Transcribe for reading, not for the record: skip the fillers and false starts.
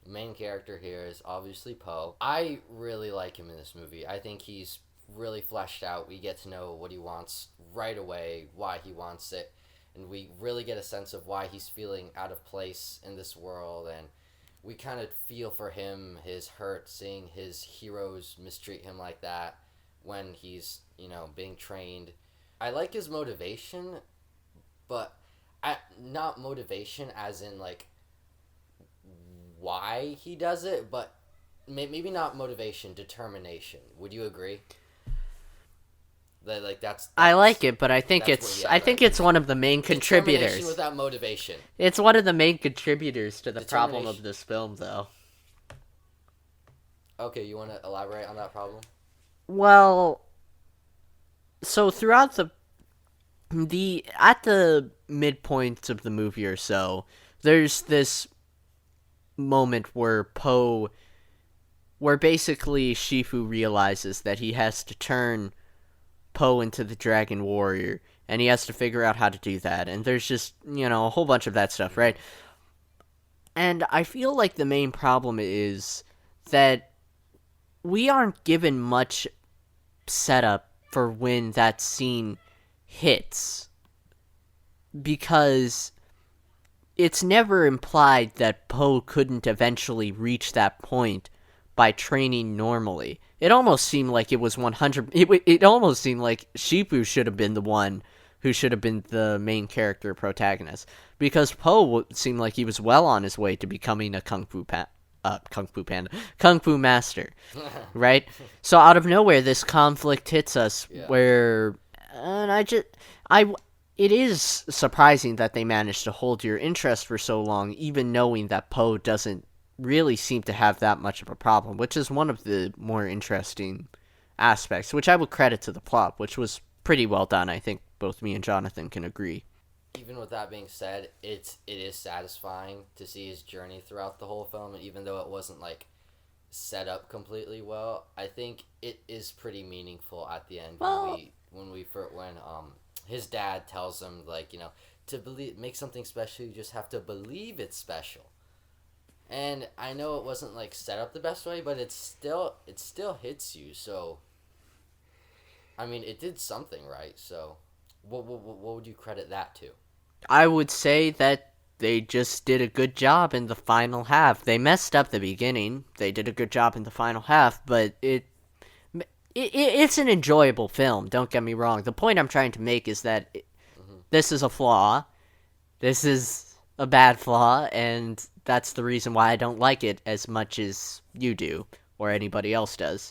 main character here is obviously Poe. I really like him in this movie. I think he's really fleshed out. We get to know what he wants right away, why he wants it, and we really get a sense of why he's feeling out of place in this world. And we kind of feel for him, his hurt, seeing his heroes mistreat him like that when he's, being trained. I like his motivation, but not motivation as in like why he does it, but maybe not motivation, determination. Would you agree? That like I like it, but I think that's what he it's has. I think it's one of the main Determination contributors. without motivation. It's one of the main contributors to the problem of Determination. this film, though. Okay, you want to elaborate on that problem? Well, so throughout the at the midpoint of the movie or so, there's this moment where basically Shifu realizes that he has to turn Poe into the Dragon Warrior, and he has to figure out how to do that. And there's just, a whole bunch of that stuff, right? And I feel like the main problem is that we aren't given much setup for when that scene hits, because it's never implied that Poe couldn't eventually reach that point by training normally. It almost seemed like it was 100. It almost seemed like Shifu should have been the one who should have been the main character protagonist, because Poe seemed like he was well on his way to becoming a Kung Fu master, right? So out of nowhere, this conflict hits us, Yeah. where, and I, it is surprising that they managed to hold your interest for so long, even knowing that Poe doesn't really seem to have that much of a problem, which is one of the more interesting aspects, which I would credit to the plot, which was pretty well done. I think both me and Jonathan can agree. Even with that being said, it is satisfying to see his journey throughout the whole film, and even though it wasn't like set up completely well, I think it is pretty meaningful at the end Well, when his dad tells him, like, to believe make something special, you just have to believe it's special. And I know it wasn't like set up the best way, but it still hits you. So I mean, it did something right. So what would you credit that to? I would say that they just did a good job in the final half. They messed up the beginning. They did a good job in the final half, but it's an enjoyable film. Don't get me wrong. The point I'm trying to make is that Hmm. this is a flaw. This is a bad flaw, and that's the reason why I don't like it as much as you do, or anybody else does.